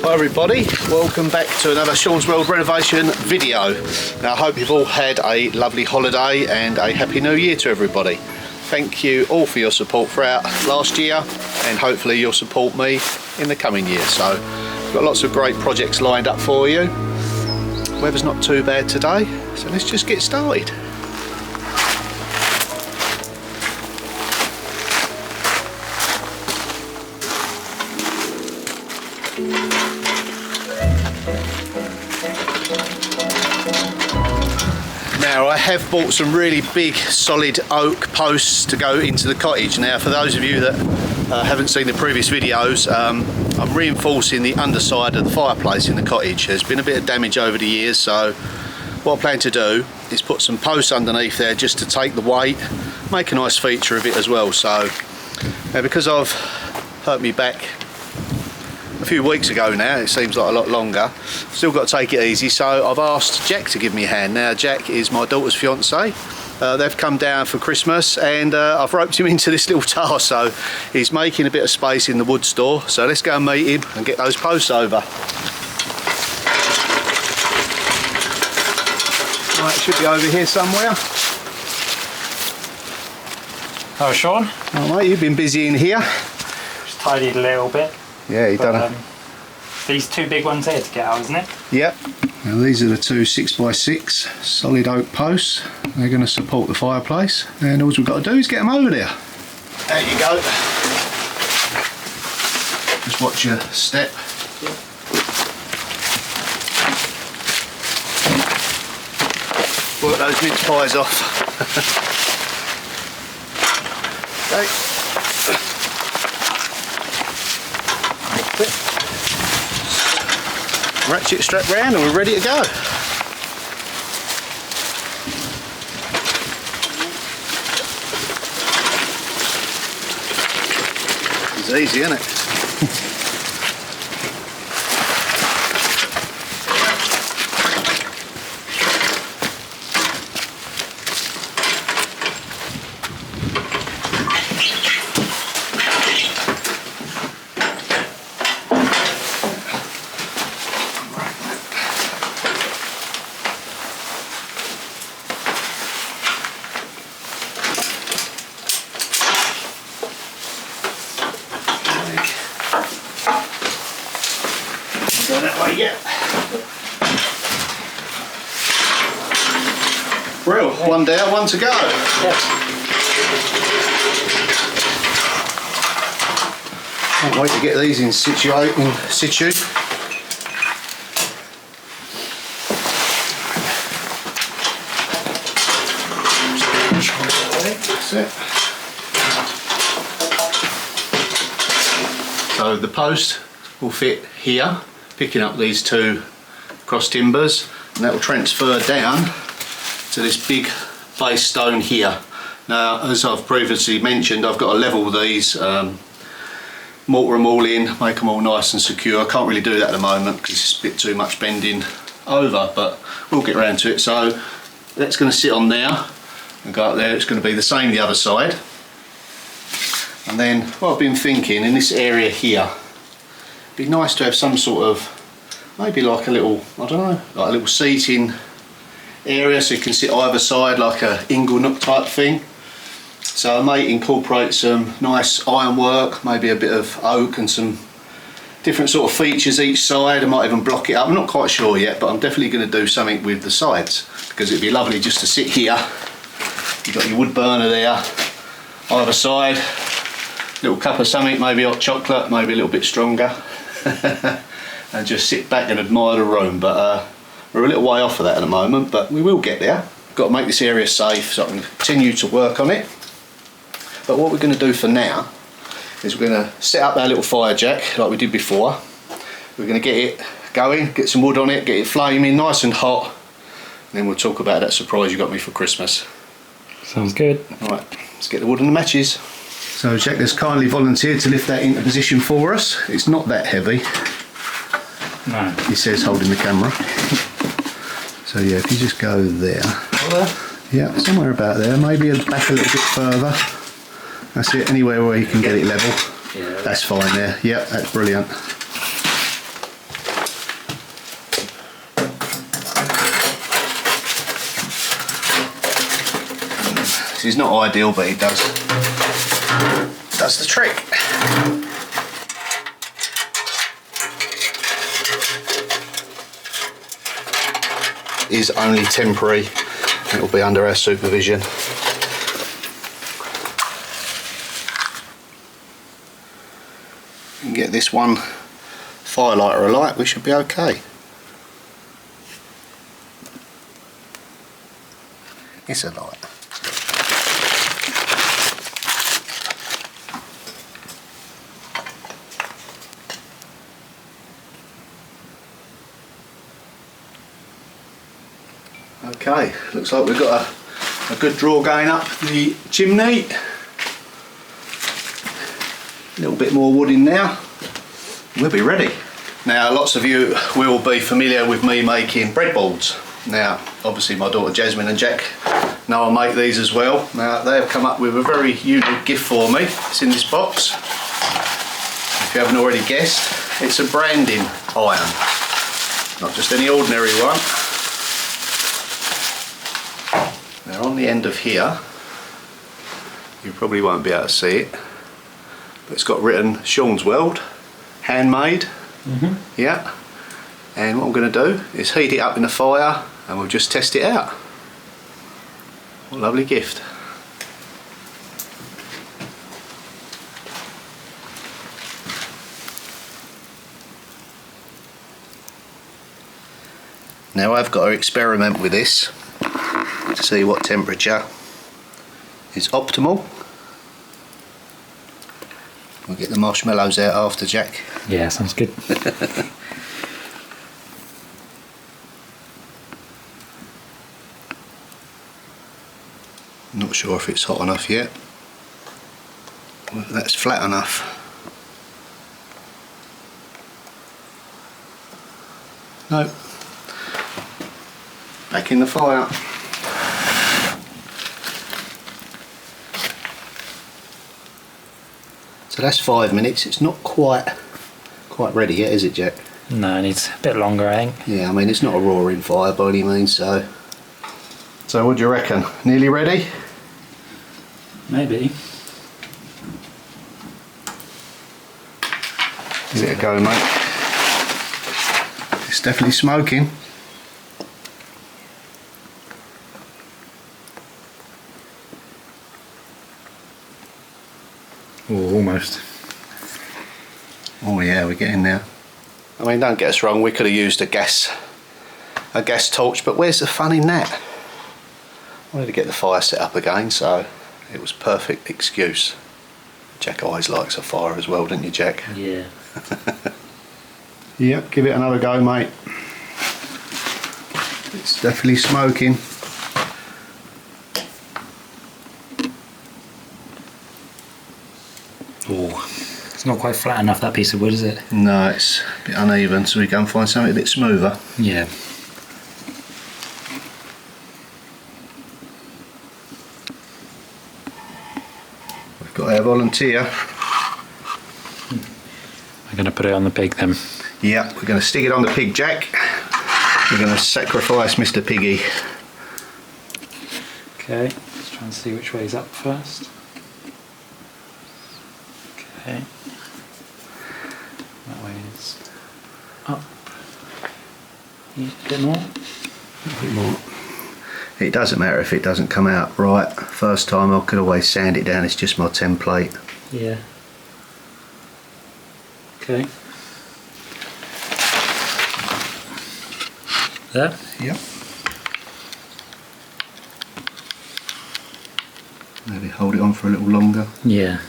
Hi everybody, welcome back to another Sean's World renovation video. Now I hope you've all had a lovely holiday and a happy new year to everybody. Thank you all for your support throughout last year and hopefully you'll support me in the coming year. So we've got lots of great projects lined up for you. Weather's not too bad today, so let's just get started. Now I have bought some really big solid oak posts to go into the cottage. Now for those of you that haven't seen the previous videos, I'm reinforcing the underside of the fireplace in the cottage. There's been a bit of damage over the years, so what I plan to do is put some posts underneath there just to take the weight, make a nice feature of it as well. So now because I've hurt me back a few weeks ago now, it seems like a lot longer, still got to take it easy, so I've asked Jack to give me a hand. Now Jack is my daughter's fiance. They've come down for Christmas and I've roped him into this little task, so he's making a bit of space in the wood store, so let's go and meet him and get those posts over. Right, it should be over here somewhere. Oh, Sean. Oh mate, you've been busy in here. Just tidied a little bit. Yeah, you've done it. These two big ones here to get out, isn't it? Yep. Now these are the two 6x6 solid oak posts. They're going to support the fireplace, and all we've got to do is get them over there. There you go. Just watch your step. Work those mince pies off. Okay. Ratchet strap round and we're ready to go. It's easy, isn't it? Go that way, yeah. Real, one down, one to go. Yeah. Can't wait to get these in situ. That's it. So the post will fit here, picking up these two cross timbers, and that will transfer down to this big base stone here. Now, as I've previously mentioned, I've got to level these, mortar them all in, make them all nice and secure. I can't really do that at the moment because it's a bit too much bending over, but we'll get around to it. So that's going to sit on there and go up there. It's going to be the same the other side. And then what I've been thinking, in this area here, it'd be nice to have some sort of, maybe like a little, I don't know, like a little seating area so you can sit either side like a ingle nook type thing. So I may incorporate some nice ironwork, maybe a bit of oak and some different sort of features each side. I might even block it up, I'm not quite sure yet, but I'm definitely going to do something with the sides because it'd be lovely just to sit here. You've got your wood burner there, either side. Little cup of something, maybe hot chocolate, maybe a little bit stronger, and just sit back and admire the room. But we're a little way off of that at the moment, but we will get there. Got to make this area safe so I can continue to work on it. But what we're going to do for now is we're going to set up our little fire jack like we did before. We're going to get it going, get some wood on it, get it flaming nice and hot, and then we'll talk about that surprise you got me for Christmas. Sounds good. Alright, let's get the wood and the matches. So Jack has kindly volunteered to lift that into position for us. It's not that heavy. No. He says, holding the camera. So yeah, if you just go there. Yeah, somewhere about there. Maybe back a little bit further. That's it, anywhere where you can get it level. Yeah. That's fine there. Yeah, that's brilliant. This is not ideal, but it does the trick. It is only temporary. It will be under our supervision. We can get this one firelighter alight, we should be okay. It's a light. Okay, looks like we've got a good draw going up the chimney. A little bit more wood in now. We'll be ready. Now, lots of you will be familiar with me making breadboards. Now, obviously my daughter Jasmine and Jack know I make these as well. Now, they have come up with a very unique gift for me. It's in this box. If you haven't already guessed, it's a branding iron. Not just any ordinary one. Now, on the end of here, you probably won't be able to see it, but it's got written Sean's World, handmade. Yeah. And what I'm going to do is heat it up in the fire and we'll just test it out. What a lovely gift. Now I've got to experiment with this to see what temperature is optimal. We'll get the marshmallows out after, Jack. Yeah, sounds good. Not sure if it's hot enough yet. Well, that's flat enough. No. Back in the fire. So that's 5 minutes. It's not quite ready yet, is it, Jack? No, it needs a bit longer, I think. Yeah, I mean, it's not a roaring fire by any means, so... So what do you reckon? Nearly ready? Maybe. Give it a go, mate. It's definitely smoking. Oh, almost. Oh yeah, we're getting there. I mean, don't get us wrong, we could have used a gas torch, but where's the fun in that? I wanted to get the fire set up again, so it was perfect excuse. Jack always likes a fire as well, don't you, Jack? Yeah. Yep, give it another go, mate. It's definitely smoking. Oh, it's not quite flat enough, that piece of wood, is it? No, it's a bit uneven, so we go and find something a bit smoother. Yeah. We've got our volunteer. I'm going to put it on the pig then. Yeah, we're going to stick it on the pig, Jack. We're going to sacrifice Mr. Piggy. Okay, let's try and see which way's up first. Okay. That way is up. Yeah, a bit more. A bit more. It doesn't matter if it doesn't come out right. First time I could always sand it down, it's just my template. Yeah. Okay. There? Yep. Maybe hold it on for a little longer. Yeah.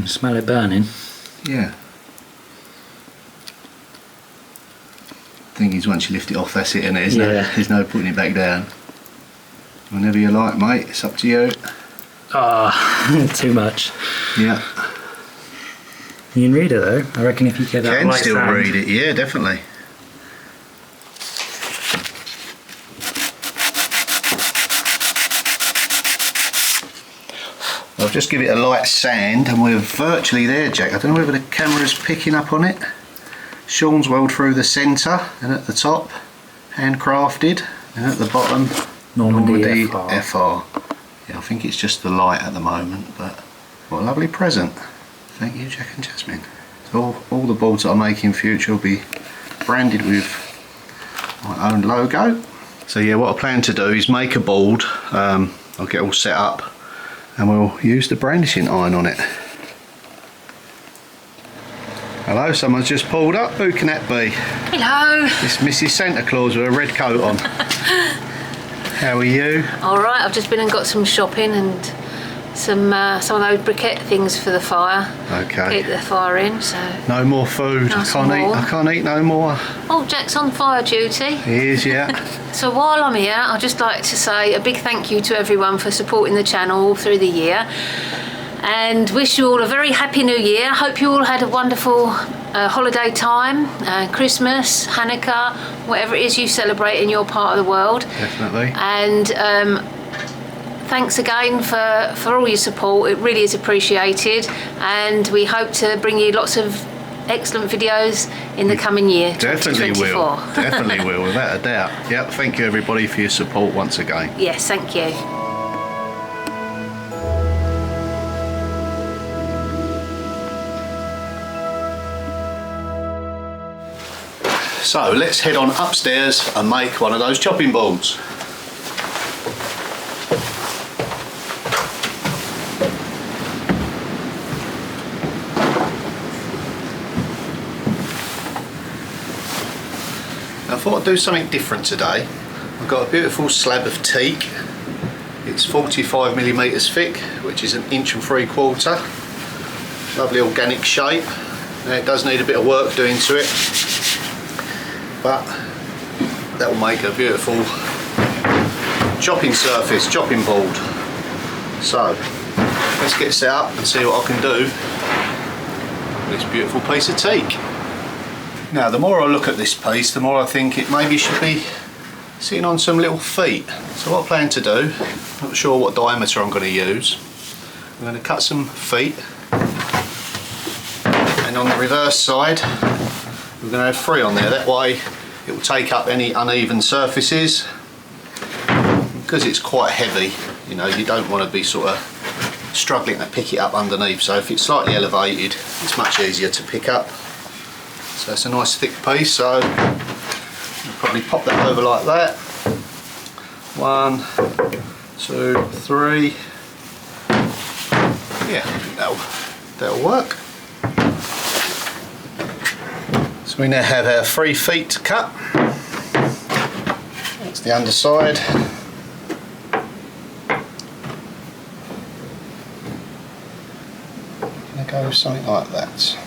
Smell it burning. Yeah. Thing is, once you lift it off, that's it, and there's no putting it back down. Whenever you like, mate, it's up to you. Ah, too much. Yeah. You can read it though. I reckon if you get that Can light still sound. read it, yeah, definitely. I'll just give it a light sand and we're virtually there, Jack. I don't know whether the camera's picking up on it. Sean's World through the centre and at the top, handcrafted. And at the bottom, Normandy FR. Yeah, I think it's just the light at the moment, but what a lovely present. Thank you, Jack and Jasmine. So all the boards that I make in future will be branded with my own logo. So yeah, what I plan to do is make a board. I'll get all set up and we'll use the brandishing iron on it. Hello, someone's just pulled up. Who can that be? Hello. It's Mrs. Santa Claus with a red coat on. How are you? All right, I've just been and got some shopping and some of those briquette things for the fire. Okay. Keep the fire in, so. No more food. Nice I can't eat no more. Oh, Jack's on fire duty. He is, yeah. So while I'm here, I'd just like to say a big thank you to everyone for supporting the channel all through the year. And wish you all a very happy new year. Hope you all had a wonderful holiday time, Christmas, Hanukkah, whatever it is you celebrate in your part of the world. Definitely. And thanks again for all your support. It really is appreciated, and we hope to bring you lots of excellent videos in the coming year. Definitely 2024. will. Definitely will, without a doubt. Yep. Thank you everybody for your support once again. Yes, thank you. So let's head on upstairs and make one of those chopping boards. I thought I'd do something different today. I've got a beautiful slab of teak. It's 45mm thick, which is 1 3/4 inches. Lovely organic shape. Now it does need a bit of work doing to it, but that will make a beautiful chopping surface, chopping board. So let's get set up and see what I can do with this beautiful piece of teak. Now the more I look at this piece, the more I think it maybe should be sitting on some little feet. So what I plan to do, not sure what diameter I'm going to use, I'm going to cut some feet, and on the reverse side we're going to have 3 on there. That way it will take up any uneven surfaces. Because it's quite heavy, you know, you don't want to be sort of struggling to pick it up underneath. So if it's slightly elevated, it's much easier to pick up. So it's a nice thick piece, so I'll probably pop that over like that. 1, 2, 3. Yeah, I think that'll work. So we now have our 3 feet to cut. That's the underside. I'm going to go with something like that.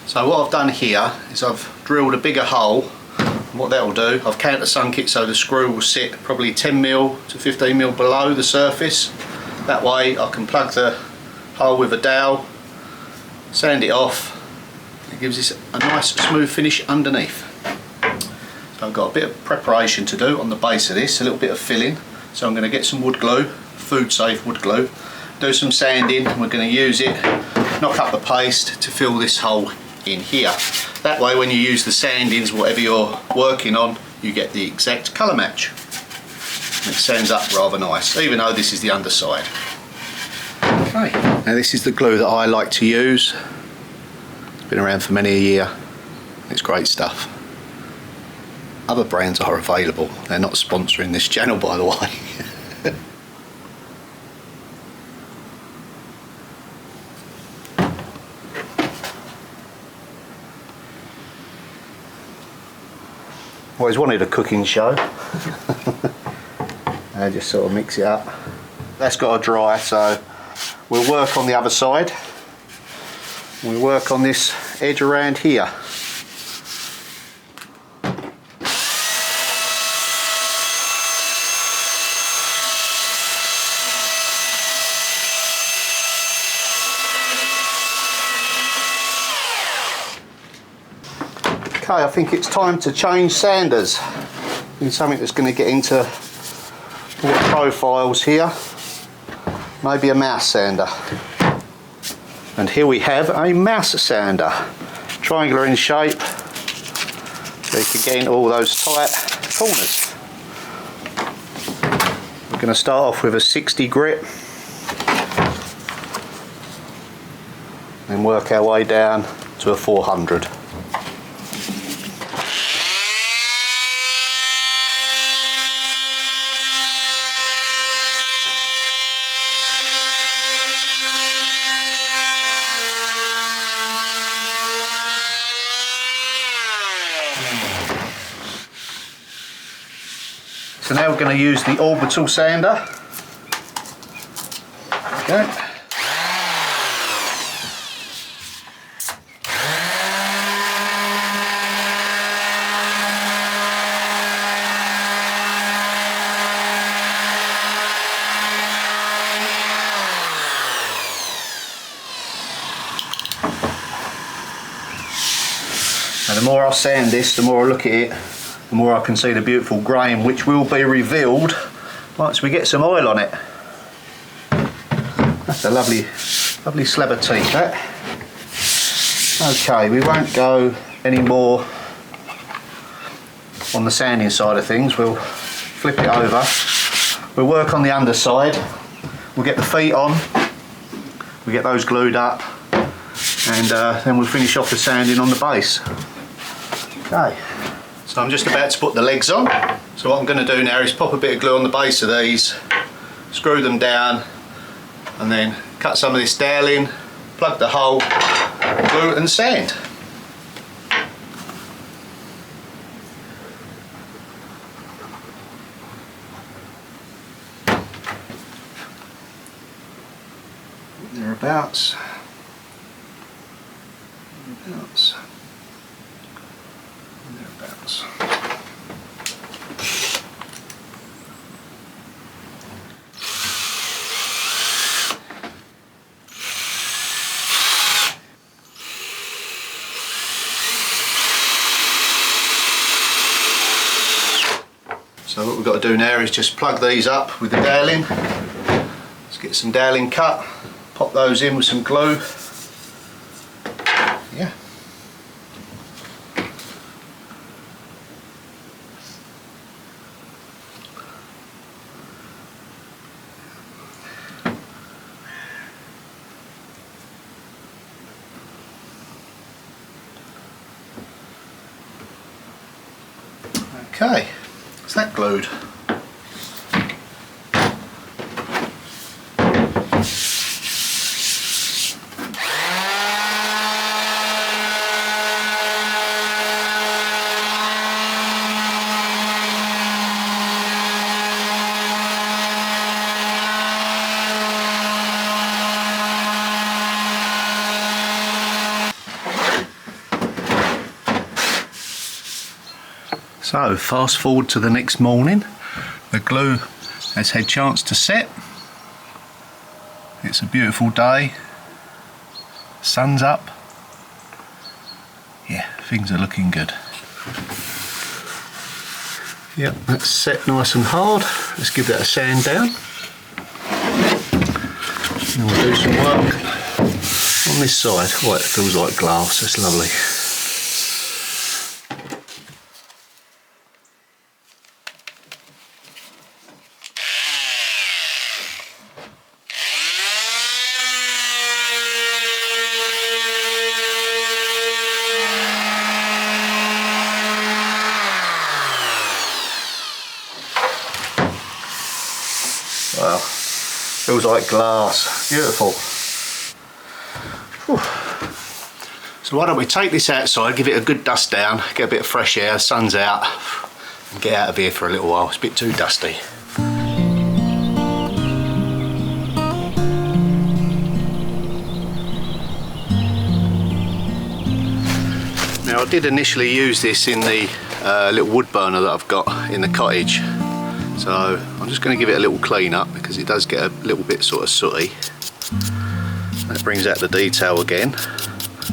So what I've done here is I've drilled a bigger hole, and what that will do, I've countersunk it so the screw will sit probably 10mm to 15mm below the surface. That way I can plug the hole with a dowel, sand it off, it gives this a nice smooth finish underneath. So I've got a bit of preparation to do on the base of this, a little bit of filling. So I'm going to get some wood glue, food safe wood glue, do some sanding, and we're going to use it, knock up the paste to fill this hole in here. That way when you use the sandings, whatever you're working on, you get the exact colour match. And it sands up rather nice, even though this is the underside. Okay, now this is the glue that I like to use. It's been around for many a year. It's great stuff. Other brands are available. They're not sponsoring this channel, by the way. Always wanted a cooking show. And just sort of mix it up. That's got to dry, so we'll work on the other side. We'll work on this edge around here. Okay, I think it's time to change sanders in something that's going to get into all the profiles here. Maybe a mouse sander. And here we have a mouse sander. Triangular in shape, so you can get into all those tight corners. We're going to start off with a 60 grit. And work our way down to a 400. So now we're going to use the orbital sander. Okay. Now the more I sand this, the more I look at it, the more I can see the beautiful grain, which will be revealed once we get some oil on it. That's a lovely slab of teeth, that. Okay, we won't go any more on the sanding side of things. We'll flip it over. We'll work on the underside. We'll get the feet on. We'll get those glued up. And then we'll finish off the sanding on the base. Okay. So I'm just about to put the legs on. So what I'm going to do now is pop a bit of glue on the base of these, screw them down, and then cut some of this dowel in, plug the hole, glue and sand. Thereabouts. Thereabouts. Thereabouts. So what we've got to do now is just plug these up with the doweling. Let's get some doweling cut, pop those in with some glue. Yeah. Okay, is that glued? So fast forward to the next morning, the glue has had chance to set. It's a beautiful day, sun's up, yeah, things are looking good. Yep, that's set nice and hard. Let's give that a sand down. And we'll do some work on this side. Oh, it feels like glass, that's lovely. Wow, feels like glass, beautiful. Whew. So why don't we take this outside, give it a good dust down, get a bit of fresh air, the sun's out, and get out of here for a little while. It's a bit too dusty. Now, I did initially use this in the little wood burner that I've got in the cottage, so I'm just going to give it a little clean up because it does get a little bit sort of sooty. That brings out the detail again.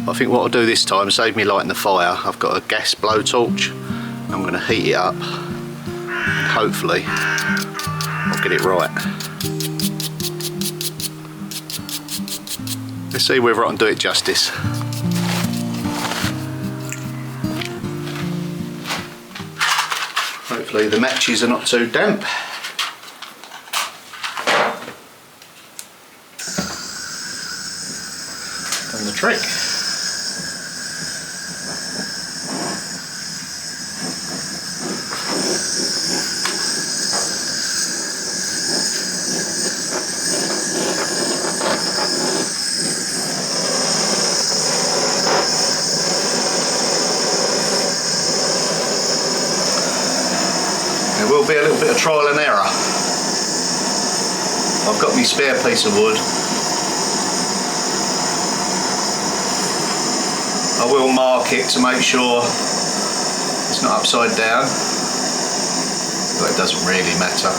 I think what I'll do this time, save me lighting the fire, I've got a gas blowtorch. I'm going to heat it up and hopefully I'll get it right. Let's see whether I can do it justice. Hopefully the matches are not too damp. Done the trick. There will be a little bit of trial and error. I've got my spare piece of wood. I will mark it to make sure it's not upside down, but it doesn't really matter.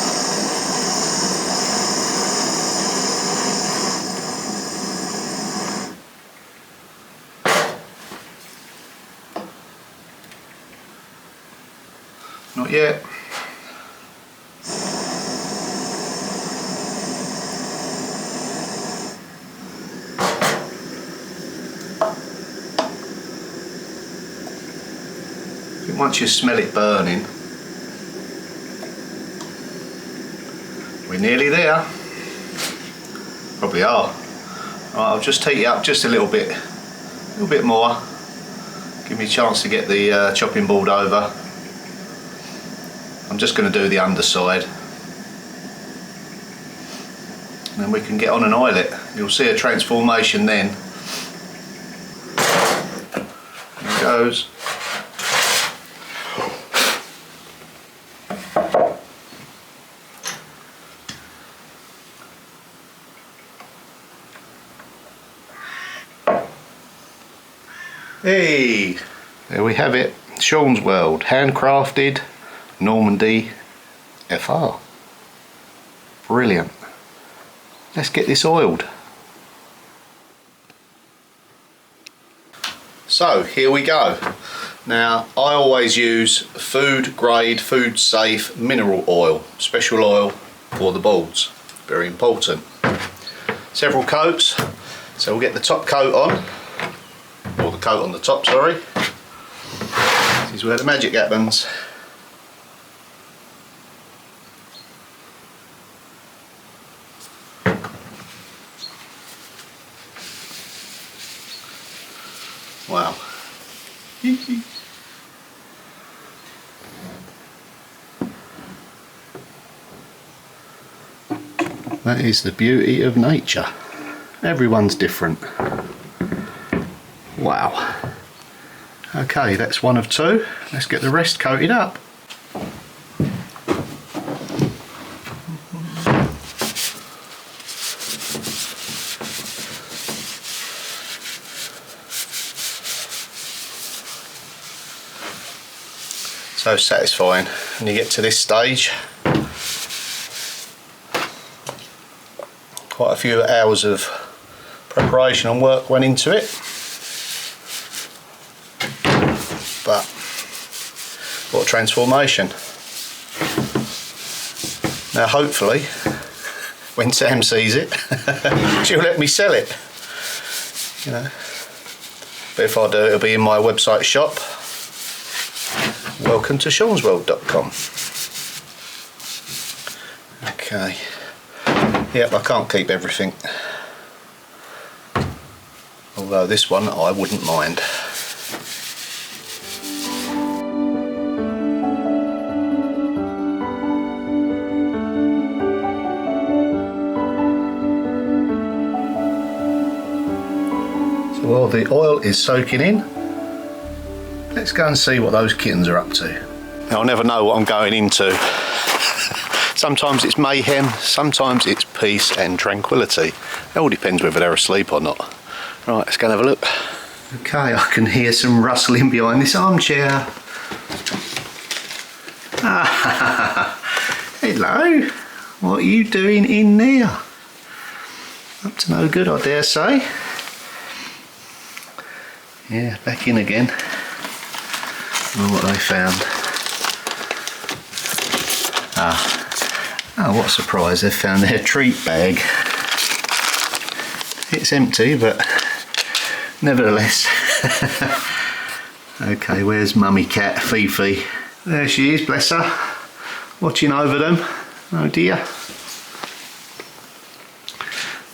Not yet. Once you smell it burning, we're nearly there. Probably are. Right, I'll just heat it up just a little bit more. Give me a chance to get the chopping board over. I'm just going to do the underside, and then we can get on and oil it. You'll see a transformation then. There it goes. Hey, there we have it. Sean's World, handcrafted Normandy FR. Brilliant. Let's get this oiled. So here we go. Now, I always use food grade, food safe mineral oil, special oil for the boards. Very important. Several coats. So we'll get the top coat on. Or the coat on the top, sorry. This is where the magic happens. Wow. That is the beauty of nature. Everyone's different. Wow. Okay, that's one of two. Let's get the rest coated up. So satisfying when you get to this stage. Quite a few hours of preparation and work went into it. But what a transformation. Now hopefully when Sam sees it she'll let me sell it, you know, but if I do, it'll be in my website shop, welcome to seansworld.com. Okay, yep, I can't keep everything, although this one I wouldn't mind. While the oil is soaking in, let's go and see what those kittens are up to. I'll never know what I'm going into. Sometimes it's mayhem, sometimes it's peace and tranquility. It all depends whether they're asleep or not. Right, let's go and have a look. Okay, I can hear some rustling behind this armchair. Hello, what are you doing in there? Up to no good, I dare say. Yeah, back in again. Oh, what they found. Oh, what a surprise, they've found their treat bag. It's empty, but nevertheless. Okay, where's Mummy Cat, Fifi? There she is, bless her, watching over them. Oh dear.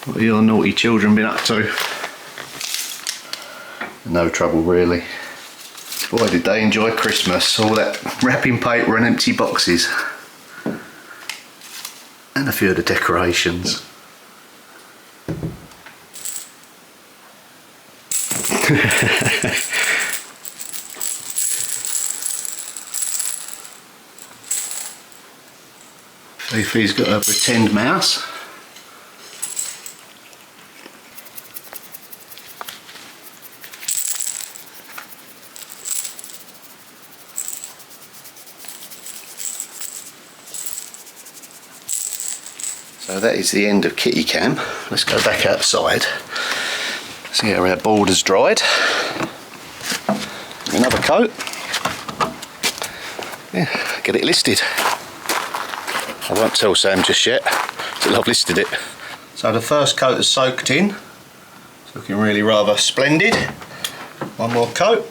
What have your naughty children been up to? No trouble really. Boy, did they enjoy Christmas, all that wrapping paper and empty boxes. And a few of the decorations. Fifi's got a pretend mouse. So that is the end of kitty cam. Let's go back outside. See how our border's dried. Another coat. Yeah, get it listed. I won't tell Sam just yet till I've listed it. So the first coat is soaked in. It's looking really rather splendid. One more coat.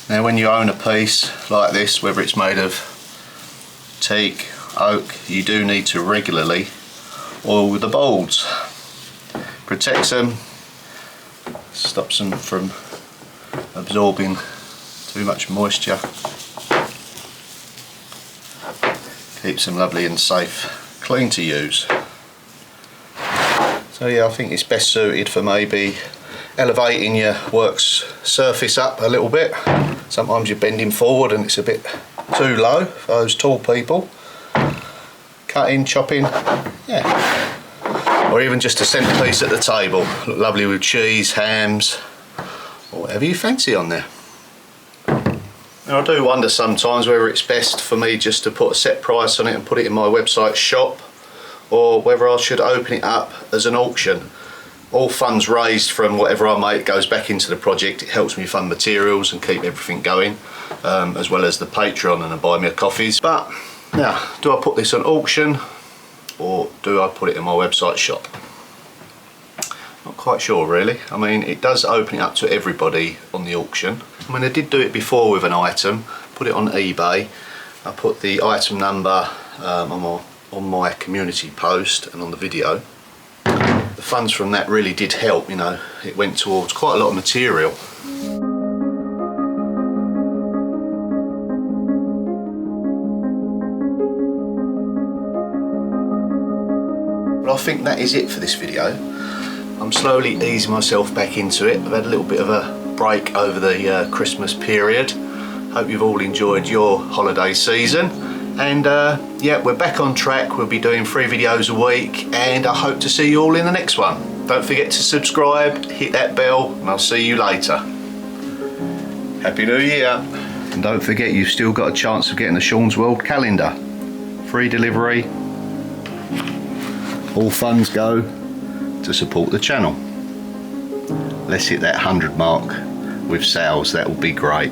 Now when you own a piece like this, whether it's made of teak, oak, you do need to regularly oil the bolts. Protects them, stops them from absorbing too much moisture, keeps them lovely and safe, clean to use. So yeah, I think it's best suited for maybe elevating your work's surface up a little bit. Sometimes you're bending forward and it's a bit too low for those tall people. Cutting, chopping, yeah. Or even just a centrepiece at the table. Look lovely with cheese, hams, or whatever you fancy on there. Now I do wonder sometimes whether it's best for me just to put a set price on it and put it in my website shop, or whether I should open it up as an auction. All funds raised from whatever I make goes back into the project. It helps me fund materials and keep everything going, as well as the Patreon and the buy me a coffees. But now, do I put this on auction or do I put it in my website shop? Not quite sure really. I mean, it does open it up to everybody on the auction. I mean, I did do it before with an item, put it on eBay. I put the item number on my community post and on the video. The funds from that really did help, you know, it went towards quite a lot of material. But I think that is it for this video. I'm slowly easing myself back into it. I've had a little bit of a break over the Christmas period. Hope you've all enjoyed your holiday season. And yeah, we're back on track. We'll be doing 3 videos a week and I hope to see you all in the next one. Don't forget to subscribe, hit that bell, and I'll see you later. Happy New Year. And don't forget, you've still got a chance of getting the Sean's World calendar. Free delivery. All funds go to support the channel. Let's hit that 100 mark with sales, that will be great.